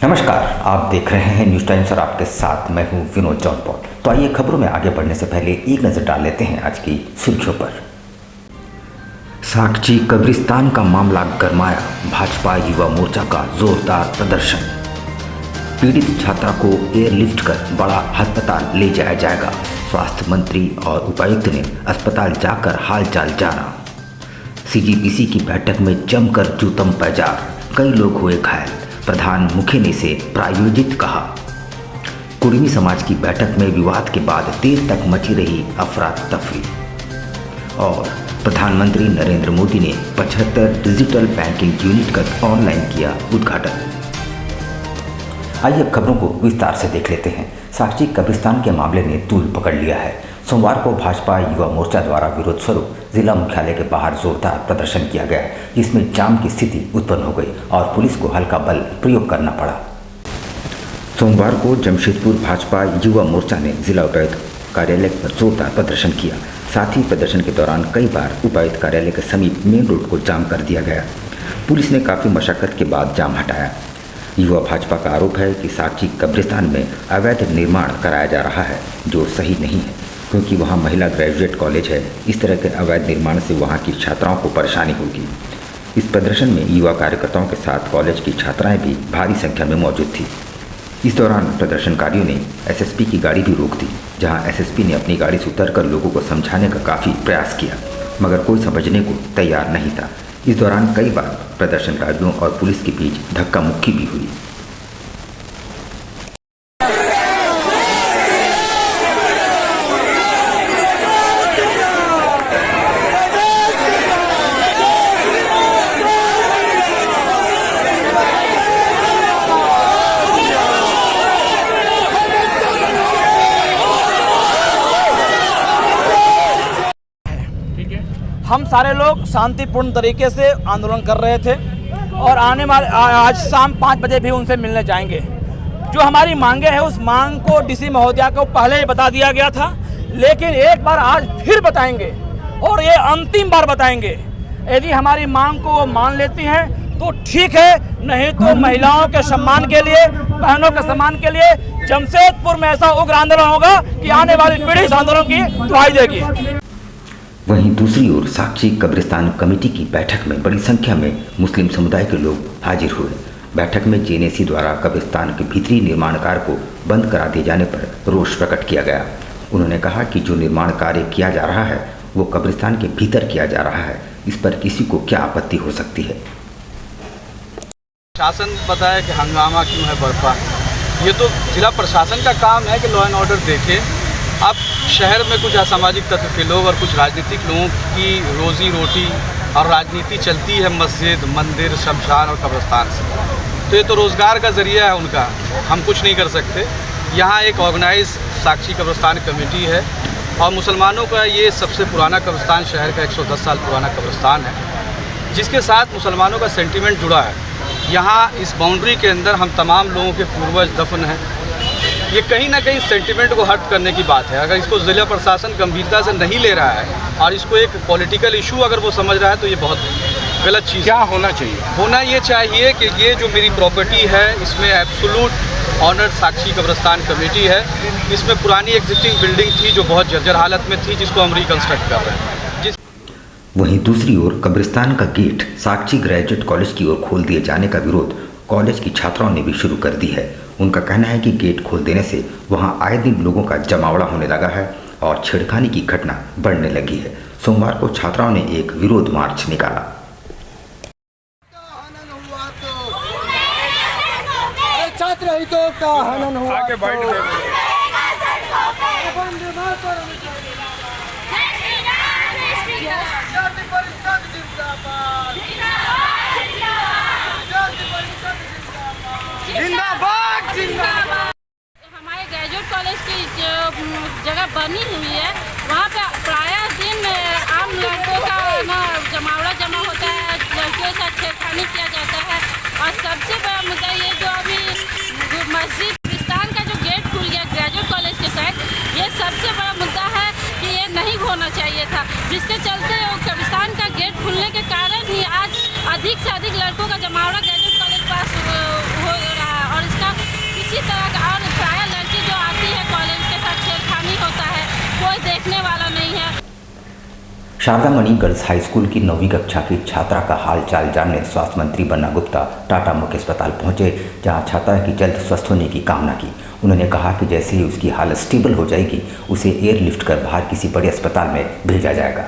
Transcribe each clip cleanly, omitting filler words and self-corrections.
नमस्कार, आप देख रहे हैं न्यूज़ टाइम्स और आपके साथ मैं हूं विनोद जौनपौर। तो आइए खबरों में आगे बढ़ने से पहले एक नज़र डाल लेते हैं आज की सुर्खियों पर। साकची कब्रिस्तान का मामला गरमाया, भाजपा युवा मोर्चा का जोरदार प्रदर्शन। पीड़ित छात्रा को एयरलिफ्ट कर बड़ा अस्पताल ले जाया जाएगा, स्वास्थ्य मंत्री और उपायुक्त ने अस्पताल जाकर हालचाल जाना। सीजीपीसी की बैठक में जमकर जूतम पैजार, कई लोग हुए घायल, प्रधान मुखी ने से प्रायोजित कहा। कुर्मी समाज की बैठक में विवाद के बाद देर तक मची रही अफरा तफरी। और प्रधानमंत्री नरेंद्र मोदी ने 75 डिजिटल बैंकिंग यूनिट का ऑनलाइन किया उद्घाटन। आइए अब खबरों को विस्तार से देख लेते हैं। साकची कब्रिस्तान के मामले ने तूल पकड़ लिया है। सोमवार को भाजपा युवा मोर्चा द्वारा विरोध स्वरूप जिला मुख्यालय के बाहर जोरदार प्रदर्शन किया गया, जिसमें जाम की स्थिति उत्पन्न हो गई और पुलिस को हल्का बल प्रयोग करना पड़ा। सोमवार को जमशेदपुर भाजपा युवा मोर्चा ने जिला उपायुक्त कार्यालय पर जोरदार प्रदर्शन किया। साथ ही प्रदर्शन के दौरान कई बार उपायुक्त कार्यालय के समीप मेन रोड को जाम कर दिया गया। पुलिस ने काफ़ी मशक्कत के बाद जाम हटाया। युवा भाजपा का आरोप है कि साकची कब्रिस्तान में अवैध निर्माण कराया जा रहा है, जो सही नहीं है, क्योंकि वहां महिला ग्रेजुएट कॉलेज है। इस तरह के अवैध निर्माण से वहां की छात्राओं को परेशानी होगी। इस प्रदर्शन में युवा कार्यकर्ताओं के साथ कॉलेज की छात्राएं भी भारी संख्या में मौजूद थी। इस दौरान प्रदर्शनकारियों ने एसएसपी की गाड़ी भी रोक दी, जहां एसएसपी ने अपनी गाड़ी से उतरकर लोगों को समझाने का काफ़ी प्रयास किया, मगर कोई समझने को तैयार नहीं था। इस दौरान कई बार प्रदर्शनकारियों और पुलिस के बीच धक्का मुक्की भी हुई। हम सारे लोग शांतिपूर्ण तरीके से आंदोलन कर रहे थे और आने वाले आज शाम 5 बजे भी उनसे मिलने जाएंगे। जो हमारी मांगे हैं उस मांग को डीसी महोदया को पहले ही बता दिया गया था, लेकिन एक बार आज फिर बताएंगे और ये अंतिम बार बताएंगे। यदि हमारी मांग को वो मान लेती हैं तो ठीक है, नहीं तो महिलाओं के सम्मान के लिए, बहनों के सम्मान के लिए जमशेदपुर में ऐसा उग्र आंदोलन होगा कि आने वाली पीढ़ी इस आंदोलन की दुहाई देगी। वहीं दूसरी ओर साकची कब्रिस्तान कमेटी की बैठक में बड़ी संख्या में मुस्लिम समुदाय के लोग हाजिर हुए। बैठक में जेएनएसी द्वारा कब्रिस्तान के भीतरी निर्माण कार्य को बंद करा दिए जाने पर रोष प्रकट किया गया। उन्होंने कहा कि जो निर्माण कार्य किया जा रहा है वो कब्रिस्तान के भीतर किया जा रहा है, इस पर किसी को क्या आपत्ति हो सकती है। शासन बताया कि हंगामा क्यों है बर्पा, ये तो जिला प्रशासन का काम है कि लॉ एंड ऑर्डर देखे। अब शहर में कुछ असामाजिक तत्व के लोग और कुछ राजनीतिक लोगों की रोजी रोटी और राजनीति चलती है मस्जिद, मंदिर, शमशान और कब्रिस्तान से, तो ये तो रोज़गार का ज़रिया है उनका, हम कुछ नहीं कर सकते। यहाँ एक ऑर्गेनाइज साकची कब्रिस्तान कमेटी है और मुसलमानों का ये सबसे पुराना कब्रिस्तान, शहर का 110 साल पुराना कब्रिस्तान है, जिसके साथ मुसलमानों का सेंटिमेंट जुड़ा है। यहाँ इस बाउंड्री के अंदर हम तमाम लोगों के पूर्वज दफन हैं। ये कहीं ना कहीं सेंटिमेंट को हर्ट करने की बात है। अगर इसको जिला प्रशासन गंभीरता से नहीं ले रहा है और इसको एक पॉलिटिकल इशू अगर वो समझ रहा है तो ये बहुत गलत चीज़। क्या होना चाहिए? होना ये चाहिए कि ये जो मेरी प्रॉपर्टी है इसमें एब्सोल्यूट ऑनर साकची कब्रिस्तान कमेटी है। इसमें पुरानी एग्जिस्टिंग बिल्डिंग थी जो बहुत जर्जर हालत में थी, जिसको हम रिकन्स्ट्रक्ट कर रहे हैं। वहीं दूसरी ओर कब्रिस्तान का गेट साकची ग्रेजुएट कॉलेज की ओर खोल दिए जाने का विरोध कॉलेज की छात्राओं ने भी शुरू कर दी है। उनका कहना है कि गेट खोल देने से वहां आए दिन लोगों का जमावड़ा होने लगा है और छेड़खानी की घटना बढ़ने लगी है। सोमवार को छात्राओं ने एक विरोध मार्च निकाला। छात्र हितों का हनन हुआ हमारे ग्रेजुएट कॉलेज की जो जगह बनी हुई है वहाँ पे प्रायः दिन आम लड़कों का ना जमावड़ा जमा होता है, लड़कियों के साथ छेड़खानी किया जाता है। और सबसे बड़ा मुद्दा ये जो अभी मस्जिद कब्रिस्तान का जो गेट खुल गया ग्रेजुएट कॉलेज के साइड, ये सबसे बड़ा मुद्दा है कि ये नहीं होना चाहिए था, जिसके चलते कब्रिस्तान का गेट खुलने के कारण ही आज अधिक से अधिक लड़कों का जमावड़ा ग्रेजुएट कॉलेज पास हो रहा है। और इसका शारदा मणि गर्ल्स हाई स्कूल की 9वीं कक्षा की छात्रा का हाल चाल जानने स्वास्थ्य मंत्री बन्ना गुप्ता टाटा मुख्य अस्पताल पहुंचे, जहां छात्रा की जल्द स्वस्थ होने की कामना की। उन्होंने कहा कि जैसे ही उसकी हालत स्टेबल हो जाएगी उसे एयरलिफ्ट कर बाहर किसी बड़े अस्पताल में भेजा जाएगा।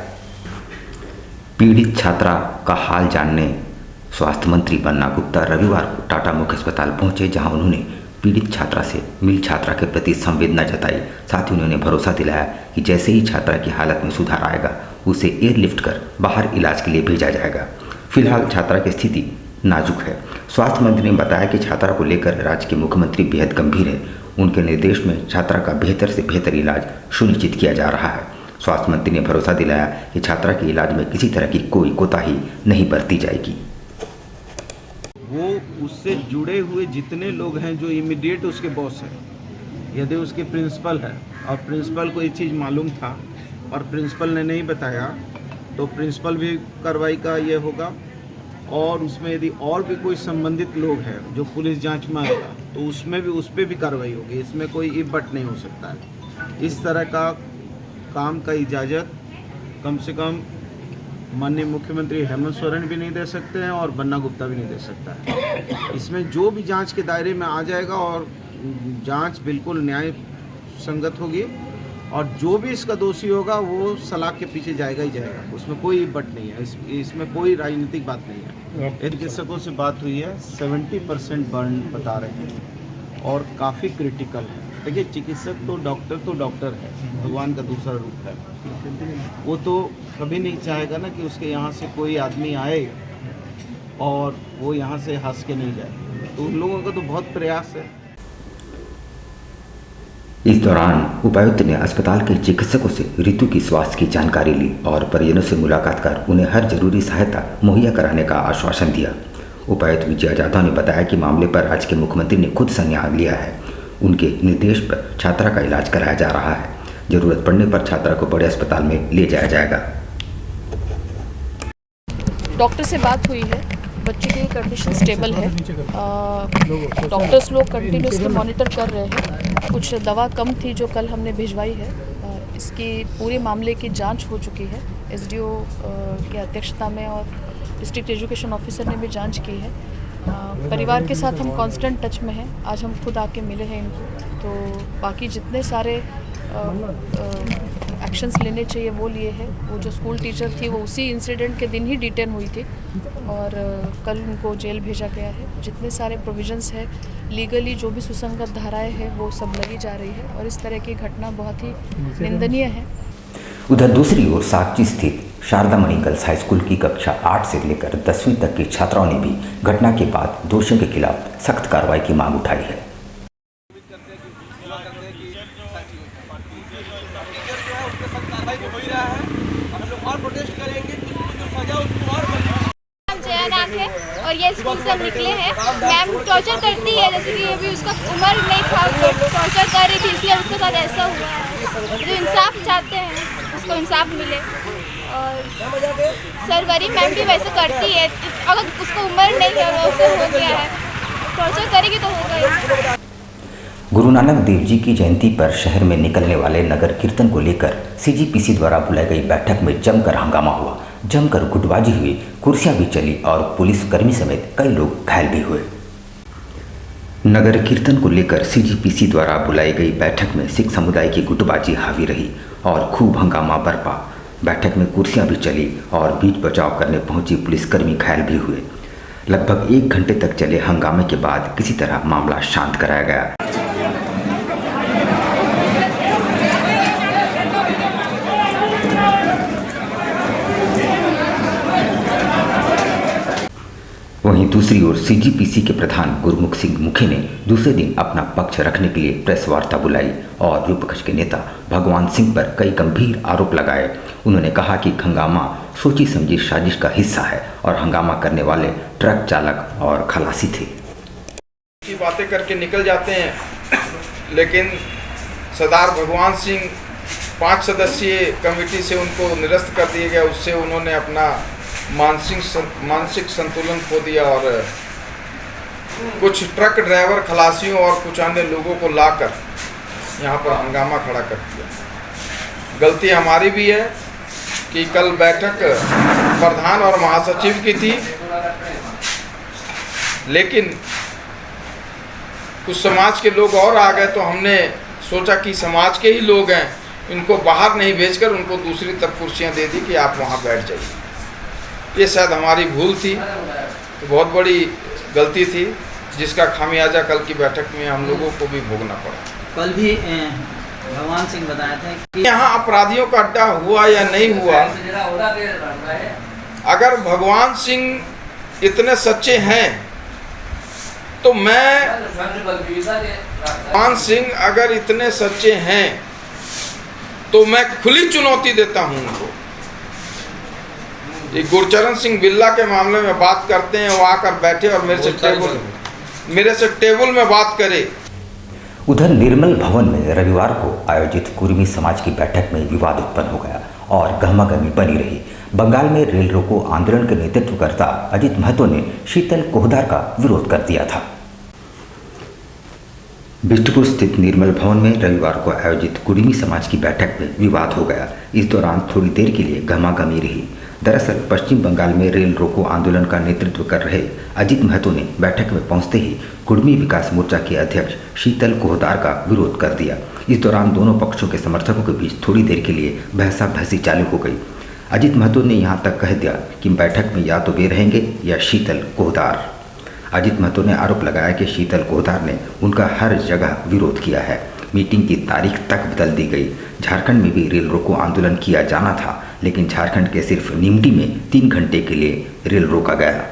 पीड़ित छात्रा का हाल जानने स्वास्थ्य मंत्री बन्ना गुप्ता रविवार को टाटा मुख्य अस्पताल पहुंचे, जहां उन्होंने पीड़ित छात्रा से मिली छात्रा के प्रति संवेदना जताई। साथ ही उन्होंने भरोसा दिलाया कि जैसे ही छात्रा की हालत में सुधार आएगा उसे एयरलिफ्ट कर बाहर इलाज के लिए भेजा जाएगा। फिलहाल छात्रा की स्थिति नाजुक है। स्वास्थ्य मंत्री ने बताया कि छात्रा को लेकर राज्य के मुख्यमंत्री बेहद गंभीर है। उनके निर्देश में छात्रा का बेहतर से बेहतर इलाज सुनिश्चित किया जा रहा है। स्वास्थ्य मंत्री ने भरोसा दिलाया कि छात्रा के इलाज में किसी तरह की कोई कोताही नहीं बरती जाएगी। वो उससे जुड़े हुए जितने लोग हैं जो इमीडिएट उसके बॉस हैं, यदि उसके प्रिंसिपल है और प्रिंसिपल को ये चीज़ मालूम था और प्रिंसिपल ने नहीं बताया तो प्रिंसिपल भी कार्रवाई का ये होगा। और उसमें यदि और भी कोई संबंधित लोग हैं जो पुलिस जांच में आएगा तो उसमें भी उस पर भी कार्रवाई होगी। इसमें कोई इफ बट नहीं हो सकता है। इस तरह का काम का इजाज़त कम से कम माननीय मुख्यमंत्री हेमंत सोरेन भी नहीं दे सकते हैं और बन्ना गुप्ता भी नहीं दे सकता है। इसमें जो भी जांच के दायरे में आ जाएगा और जांच बिल्कुल न्याय संगत होगी और जो भी इसका दोषी होगा वो सलाख के पीछे जाएगा ही जाएगा। उसमें कोई बट नहीं है, इसमें कोई राजनीतिक बात नहीं है। चिकित्सकों से बात हुई है, 70% बर्न बता रहे हैं और काफ़ी क्रिटिकल है। देखिए, चिकित्सक तो डॉक्टर है, भगवान का दूसरा रूप है। वो तो कभी नहीं चाहेगा ना कि उसके यहाँ से कोई आदमी आए और वो यहाँ से हंस के नहीं जाए। तो उन लोगों का तो बहुत प्रयास है। इस दौरान उपायुक्त ने अस्पताल के चिकित्सकों से ऋतु की स्वास्थ्य की जानकारी ली और परिजनों से मुलाकात कर उन्हें हर जरूरी सहायता मुहैया कराने का आश्वासन दिया। उपायुक्त विजया जाधव ने बताया कि मामले पर राज्य के मुख्यमंत्री ने खुद संज्ञान लिया है। उनके निर्देश पर छात्रा का इलाज कराया जा रहा है। जरूरत पड़ने पर छात्रा को बड़े अस्पताल में ले जाया जाएगा। डॉक्टर से बात हुई है, बच्चे की कंडीशन स्टेबल है। डॉक्टर्स लोग कंटिन्यूसली मॉनिटर कर रहे हैं। कुछ दवा कम थी जो कल हमने भिजवाई है। इसकी पूरे मामले की जांच हो चुकी है। एसडीओ की अध्यक्षता में और डिस्ट्रिक्ट एजुकेशन ऑफिसर ने भी जांच की है। परिवार के साथ हम कांस्टेंट टच में हैं। आज हम खुद आके मिले हैं इनको, तो बाकी जितने सारे एक्शंस लेने चाहिए वो लिए हैं। वो जो स्कूल टीचर थी वो उसी इंसिडेंट के दिन ही डिटेन हुई थी और कल उनको जेल भेजा गया है। जितने सारे प्रोविजंस है लीगली, जो भी सुसंगत धाराएं हैं वो सब लगी जा रही है और इस तरह की घटना बहुत ही निंदनीय है। उधर दूसरी ओर साकची स्थित शारदा मणि गर्ल्स हाई स्कूल की कक्षा 8 से लेकर 10वीं तक की छात्राओं ने भी घटना के बाद दोषियों के खिलाफ सख्त कार्रवाई की मांग उठाई है। और ये स्कूल से निकले हैं। मैम टॉर्चर करती है, जैसे कि अभी उसका उम्र नहीं था तो टॉर्चर कर रही थी, इसलिए उसके साथ ऐसा हुआ है। जो इंसाफ चाहते हैं उसको इंसाफ मिले। और सरवरी मैम भी वैसे करती है, अगर उसको उम्र नहीं है और उसे हो गया है, टॉर्चर करेगी तो होगा। गुरु नानक देव जी की जयंती पर शहर में निकलने वाले नगर कीर्तन को लेकर सीजीपीसी द्वारा बुलाई गई बैठक में जमकर हंगामा हुआ। जमकर गुटबाजी हुई, कुर्सियां भी चली और पुलिसकर्मी समेत कई लोग घायल भी हुए। नगर कीर्तन को लेकर सीजीपीसी द्वारा बुलाई गई बैठक में सिख समुदाय की गुटबाजी हावी रही और खूब हंगामा बरपा। बैठक में कुर्सियां भी चली और बीच बचाव करने पहुंची पुलिसकर्मी घायल भी हुए। लगभग 1 घंटे तक चले हंगामे के बाद किसी तरह मामला शांत कराया गया। वहीं दूसरी ओर सीजीपीसी के प्रधान गुरमुख सिंह मुखी ने दूसरे दिन अपना पक्ष रखने के लिए प्रेस वार्ता बुलाई और विपक्ष के नेता भगवान सिंह पर कई गंभीर आरोप लगाए। उन्होंने कहा कि हंगामा सोची समझी साजिश का हिस्सा है और हंगामा करने वाले ट्रक चालक और खलासी थे। की बातें करके निकल जाते हैं, लेकिन सरदार भगवान सिंह 5 सदस्यीय कमेटी से उनको निरस्त कर दिया गया। उससे उन्होंने अपना मानसिक संतुलन खो दिया और कुछ ट्रक ड्राइवर खलासियों और कुछ अन्य लोगों को लाकर यहाँ पर हंगामा खड़ा कर दिया। गलती हमारी भी है कि कल बैठक प्रधान और महासचिव की थी, लेकिन कुछ समाज के लोग और आ गए, तो हमने सोचा कि समाज के ही लोग हैं, इनको बाहर नहीं भेजकर उनको दूसरी तरफ कुर्सियां दे दी कि आप वहां बैठ जाइए। ये शायद हमारी भूल थी, तो बहुत बड़ी गलती थी, जिसका खामियाजा कल की बैठक में हम लोगों को भी भोगना पड़ा। कल भी भगवान सिंह बताया था कि यहाँ अपराधियों का अड्डा हुआ या नहीं हुआ, अगर भगवान सिंह इतने सच्चे हैं तो भगवान सिंह अगर इतने सच्चे हैं तो मैं खुली चुनौती देता हूं उनको। ये गुरचरण सिंह बिल्ला के मामले में बात करते हैं, वो आकर बैठे और मेरे से टेबल में बात करे। उधर निर्मल भवन में रविवार को आयोजित कुर्मी समाज की बैठक में विवाद उत्पन्न हो गया और गहमागहमी बनी रही। बंगाल में रेल रोको आंदोलन के नेतृत्वकर्ता अजित महतो ने शीतल कोहदार का विरोध कर दिया था। बिष्टुपुर स्थित निर्मल भवन में रविवार को आयोजित कुर्मी समाज की बैठक में विवाद हो गया। इस दौरान थोड़ी देर के लिए गहमागहमी रही। दरअसल पश्चिम बंगाल में रेल रोको आंदोलन का नेतृत्व कर रहे अजित महतो ने बैठक में पहुंचते ही कुर्मी विकास मोर्चा के अध्यक्ष शीतल कोहदार का विरोध कर दिया। इस दौरान दोनों पक्षों के समर्थकों के बीच थोड़ी देर के लिए बहसाबहसी चालू हो गई। अजित महतो ने यहां तक कह दिया कि बैठक में या तो वे रहेंगे या शीतल कोहदार। अजित महतो ने आरोप लगाया कि शीतल कोहदार ने उनका हर जगह विरोध किया है। मीटिंग की तारीख तक बदल दी गई। झारखंड में भी रेल रोको आंदोलन किया जाना था, लेकिन झारखंड के सिर्फ निमडी में 3 घंटे के लिए रेल रोका गया।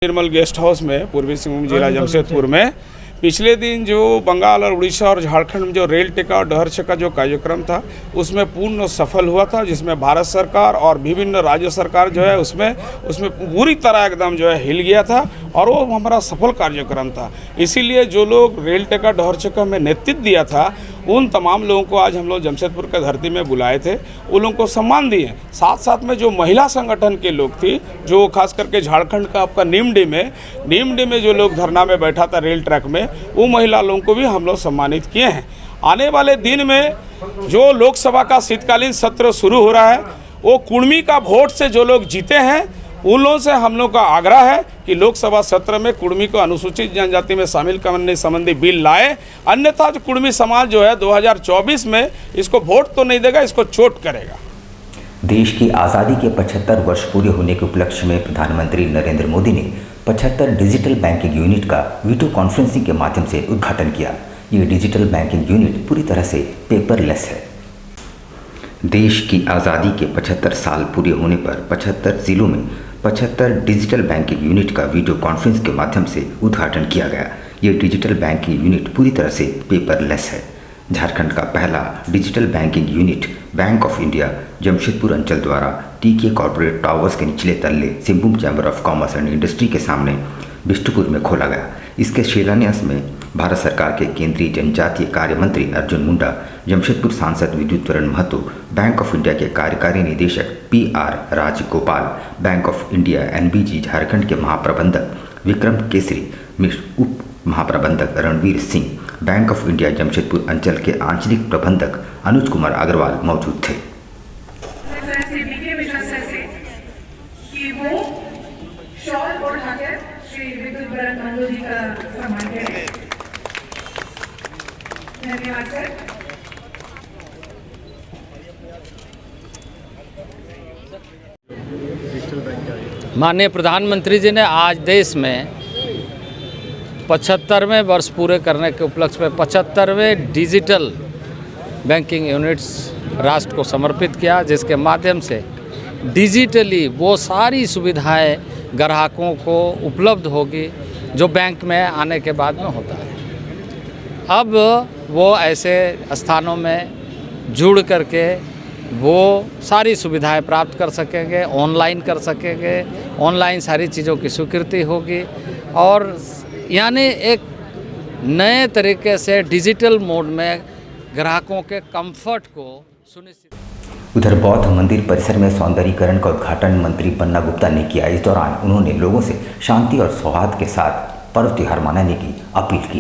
निर्मल गेस्ट हाउस में पूर्वी सिंहभूम जिला जमशेदपुर में पिछले दिन जो बंगाल और उड़ीसा और झारखंड में जो रेल टिका और डहर का जो कार्यक्रम था उसमें पूर्ण सफल हुआ था, जिसमें भारत सरकार और विभिन्न राज्य सरकार जो है उसमें पूरी तरह एकदम जो है हिल गया था और वो हमारा सफल कार्यक्रम था। इसीलिए जो लोग रेल टिका डहर चक्का में नेतृत्व दिया था उन तमाम लोगों को आज हम लोग जमशेदपुर के धरती में बुलाए थे, उन लोगों को सम्मान दिए। साथ साथ में जो महिला संगठन के लोग थी, जो खास करके झारखंड का आपका नीमडी में जो लोग धरना में बैठा था रेल ट्रैक में, वो महिला लोगों को भी हम लोग सम्मानित किए हैं। आने वाले दिन में जो लोकसभा का शीतकालीन सत्र शुरू हो रहा है, वो कुर्मी का वोट से जो लोग जीते हैं उन लोगों से हम लोग का आग्रह है कि लोकसभा सत्र में कुर्मी को अनुसूचित जनजाति में शामिल करने संबंधी बिल लाए, अन्यथा जो कुर्मी समाज जो है 2024 में इसको वोट तो नहीं देगा, इसको चोट करेगा। देश की आज़ादी के 75 वर्ष पूरे होने के उपलक्ष्य में प्रधानमंत्री नरेंद्र मोदी ने 75 डिजिटल बैंकिंग यूनिट का वीडियो कॉन्फ्रेंसिंग के माध्यम से उद्घाटन किया। ये डिजिटल बैंकिंग यूनिट पूरी तरह से पेपरलेस है। देश की आज़ादी के 75 साल पूरे होने पर 75 जिलों में 75 डिजिटल बैंकिंग यूनिट का वीडियो कॉन्फ्रेंस के माध्यम से उद्घाटन किया गया। ये डिजिटल बैंकिंग यूनिट पूरी तरह से पेपरलेस है। झारखंड का पहला digital banking unit bank of India Jamshedpur अंचल द्वारा टीके कॉर्पोरेट टावर्स के निचले तल्ले Singhbhum chamber of commerce and industry के सामने बिष्टुपुर में खोला गया। इसके शिलान्यास में भारत सरकार के केंद्रीय जनजातीय कार्य मंत्री अर्जुन मुंडा, जमशेदपुर सांसद Bidyut Baran Mahato, bank of India के कार्यकारी निदेशक PR Rajagopal, bank of India NBG Jharkhand के महाप्रबंधक विक्रम केसरी, उप महाप्रबंधक Ranvir Singh, bank of India Jamshedpur अंचल के आंचलिक प्रबंधक अनुज कुमार अग्रवाल मौजूद थे। धन्यवाद सर। माननीय प्रधानमंत्री जी ने आज देश में 75वें वर्ष पूरे करने के उपलक्ष्य में 75वें डिजिटल बैंकिंग यूनिट्स राष्ट्र को समर्पित किया, जिसके माध्यम से डिजिटली वो सारी सुविधाएं ग्राहकों को उपलब्ध होगी जो बैंक में आने के बाद में होता है। अब वो ऐसे स्थानों में जुड़ करके वो सारी सुविधाएं प्राप्त कर सकेंगे, ऑनलाइन कर सकेंगे, ऑनलाइन सारी चीज़ों की स्वीकृति होगी और यानी एक नए तरीके से डिजिटल मोड में ग्राहकों के कंफर्ट को सुनिश्चित। उधर बौद्ध मंदिर परिसर में सौंदर्यीकरण का उद्घाटन मंत्री बन्ना गुप्ता ने किया। इस दौरान उन्होंने लोगों से शांति और सौहार्द के साथ पर्व त्योहार मनाने की अपील की।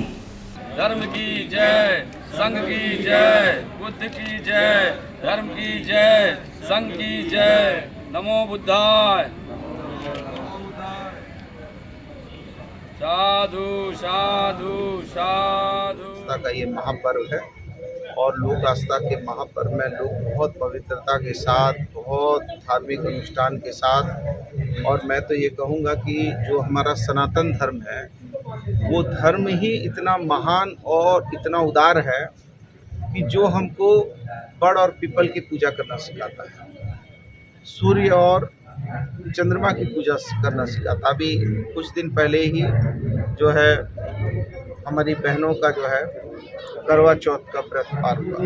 धर्म की जय, संघ की जय, बुद्ध की जय, धर्म की जय, संघ की जय, नमो बुद्धाय। साधु साधु साधु। आस्था का ये महापर्व है और लोक आस्था के महापर्व में लोग बहुत पवित्रता के साथ, बहुत धार्मिक अनुष्ठान के साथ, और मैं तो ये कहूँगा कि जो हमारा सनातन धर्म है वो धर्म ही इतना महान और इतना उदार है कि जो हमको बड़ और पीपल की पूजा करना सिखाता है, सूर्य और चंद्रमा की पूजा करना सिखाता। अभी कुछ दिन पहले ही जो है हमारी बहनों का जो है करवा चौथ का व्रत पार हुआ।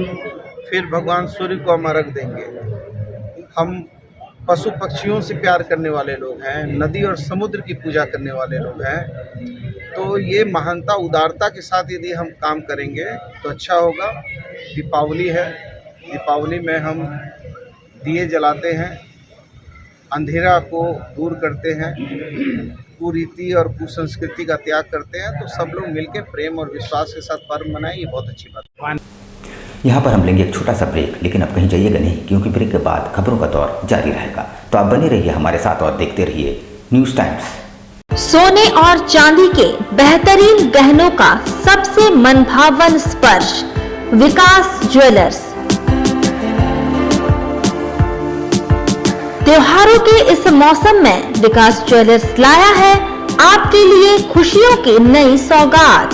फिर भगवान सूर्य को हम अर्घ देंगे। हम पशु पक्षियों से प्यार करने वाले लोग हैं, नदी और समुद्र की पूजा करने वाले लोग हैं। तो ये महानता उदारता के साथ यदि हम काम करेंगे तो अच्छा होगा। दीपावली है, दीपावली में हम दिए जलाते हैं, अंधेरा को दूर करते हैं, कुरीति और कुसंस्कृति का त्याग करते हैं। तो सब लोग मिलकर प्रेम और विश्वास के साथ पर्व मनाएं, ये बहुत अच्छी बात है। यहाँ पर हम लेंगे एक छोटा सा ब्रेक, लेकिन अब कहीं जाइएगा नहीं, क्योंकि ब्रेक के बाद खबरों का दौर जारी रहेगा। तो आप बने रहिए हमारे साथ और देखते रहिए न्यूज़ टाइम्स। सोने और चांदी के बेहतरीन गहनों का सबसे मनभावन स्पर्श, विकास ज्वेलर्स। त्योहारों के इस मौसम में विकास ज्वेलर्स लाया है आपके लिए खुशियों की नई सौगात।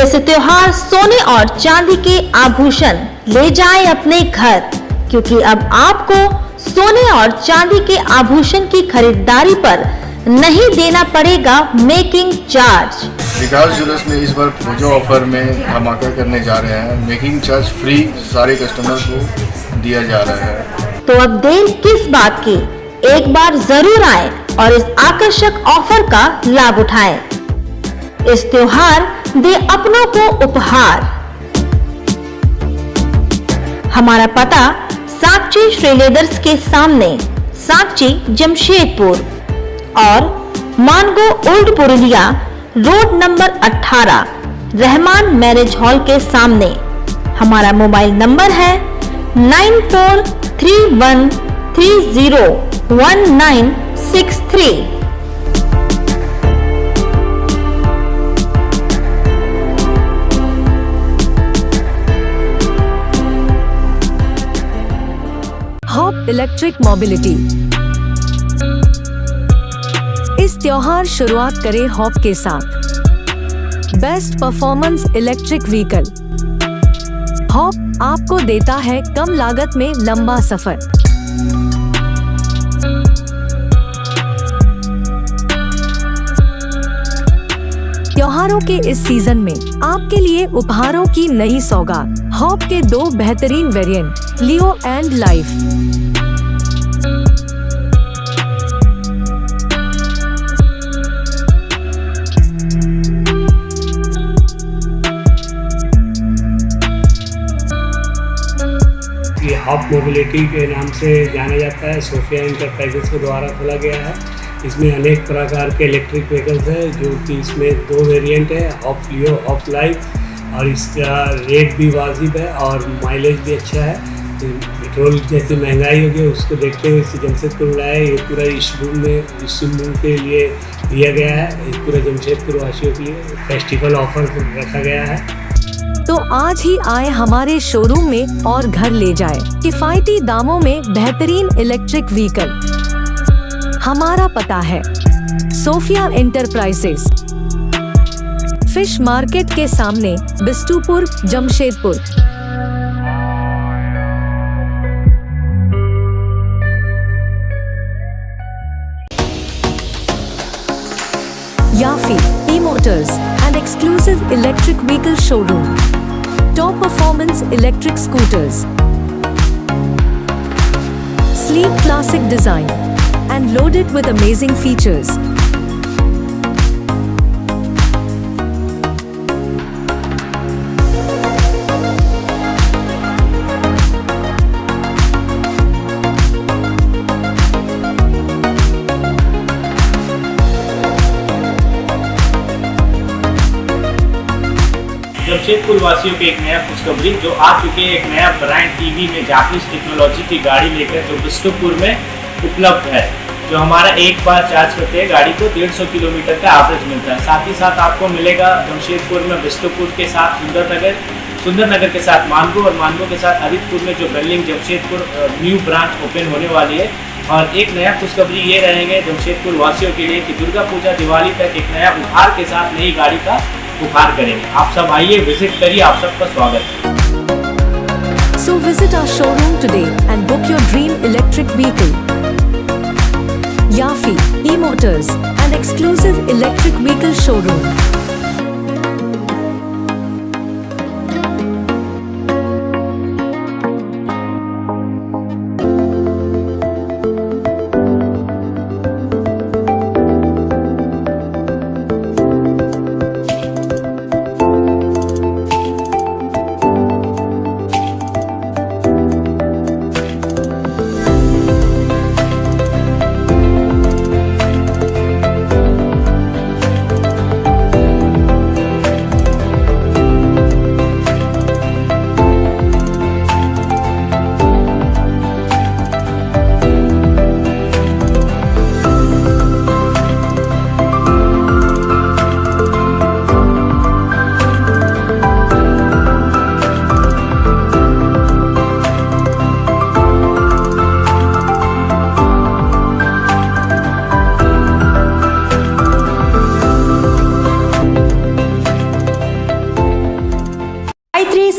इस त्योहार सोने और चांदी के आभूषण ले जाएं अपने घर, क्योंकि अब आपको सोने और चांदी के आभूषण की खरीदारी पर नहीं देना पड़ेगा मेकिंग चार्ज। विकास ज्वेलर्स में इस बार पूजा ऑफर में धमाका करने जा रहे हैं। मेकिंग चार्ज फ्री सारे कस्टमर को दिया जा रहा है। तो अब देर किस बात की, एक बार जरूर आएं और इस आकर्षक ऑफर का लाभ उठाएं। इस त्योहार दे अपनों को उपहार। हमारा पता साक्षी श्रीलेदर्स के सामने, साक्षी जमशेदपुर, और Mango old Purulia road number 18 Rahman marriage hall के सामने। हमारा मोबाइल नंबर है 9431301963। Hop electric mobility. इस त्योहार शुरुआत करें हॉप के साथ। Best performance electric vehicle. Hop आपको देता है कम लागत में लंबा सफर। त्योहारों के इस सीजन में आपके लिए उपहारों की नई सौगात। हॉप के 2 बेहतरीन वेरिएंट, लियो एंड लाइफ। ये हॉप मोबिलिटी के नाम से जाना जाता है। सोफिया इंटरप्राइजेस के द्वारा खोला गया है। इसमें अनेक प्रकार के इलेक्ट्रिक व्हीकल्स हैं, जो कि इसमें 2 वेरिएंट है, हॉप लियो, हॉप लाइफ, और इसका रेट भी वाजिब है और माइलेज भी अच्छा है। पेट्रोल जैसी महंगाई होगी उसको देखते हुए इसे जमशेदपुर में लाया। ये पूरा इस मूव के लिए दिया गया है। इस पूरे जमशेदपुर वासियों के लिए फेस्टिवल ऑफर रखा गया है। तो आज ही आए हमारे शोरूम में और घर ले जाए किफायती दामों में बेहतरीन इलेक्ट्रिक व्हीकल। हमारा पता है सोफिया इंटरप्राइजेस, फिश मार्केट के सामने, Bistupur, Jamshedpur. याफी e-motors and exclusive electric vehicle showroom. Top performance electric scooters. Sleek classic design and loaded with amazing features. Jamshedpur वासियों के एक नया खुशखबरी जो आ चुके हैं, एक नया ब्रांड टीवी में जापानीज टेक्नोलॉजी की गाड़ी लेकर जो बिष्टुपुर में उपलब्ध है। जो हमारा एक बार चार्ज करते हैं गाड़ी को 150 किलोमीटर का एवरेज मिलता है। साथ ही साथ आपको मिलेगा जमशेदपुर में बिष्टुपुर के साथ सुंदरनगर के साथ मानगो और मानगो के साथ आदितपुर में जो building Jamshedpur new branch open होने वाली है। और एक नया खुशखबरी ये रहेंगे जमशेदपुर वासियों के लिए कि दुर्गा पूजा दिवाली तक एक नया उपहार के साथ नई गाड़ी का उपहार करेंगे। आप सब आइए, विजिट करिए, आप सबका स्वागत है। So visit our showroom today and book your dream electric vehicle. Yafi E-Motors, an exclusive electric vehicle showroom.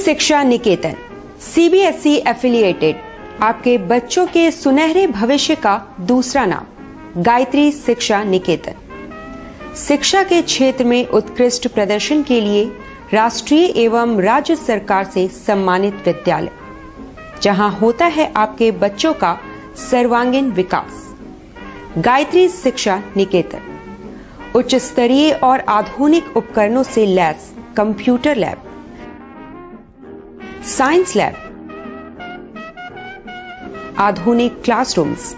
शिक्षा निकेतन CBSE एफिलिएटेड आपके बच्चों के सुनहरे भविष्य का दूसरा नाम गायत्री शिक्षा निकेतन। शिक्षा के क्षेत्र में उत्कृष्ट प्रदर्शन के लिए राष्ट्रीय एवं राज्य सरकार से सम्मानित विद्यालय, जहां होता है आपके बच्चों का सर्वांगीण विकास। गायत्री शिक्षा निकेतन उच्च स्तरीय और आधुनिक उपकरणों से lace computer lab, science lab, आधुनिक क्लासरूम्स।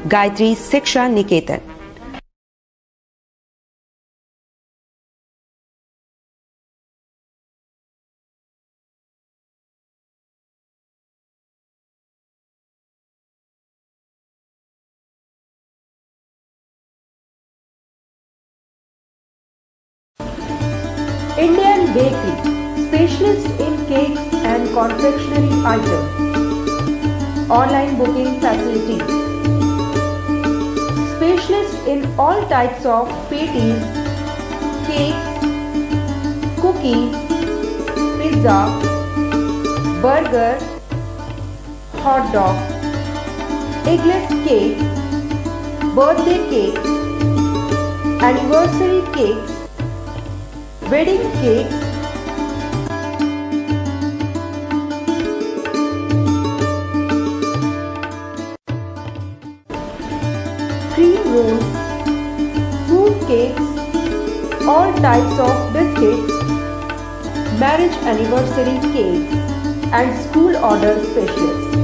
गायत्री शिक्षा निकेतन। Indian Bakery, specialist in cakes and confectionery items. Online booking facilities. Specialist in all types of patties, cakes, cookies, pizza, burger, hot dog, eggless cake, birthday cake, anniversary cakes, wedding cakes, cream rolls, fruit cakes, all types of biscuits, marriage anniversary cakes, and school order specialists.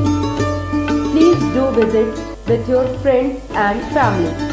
Please do visit with your friends and family.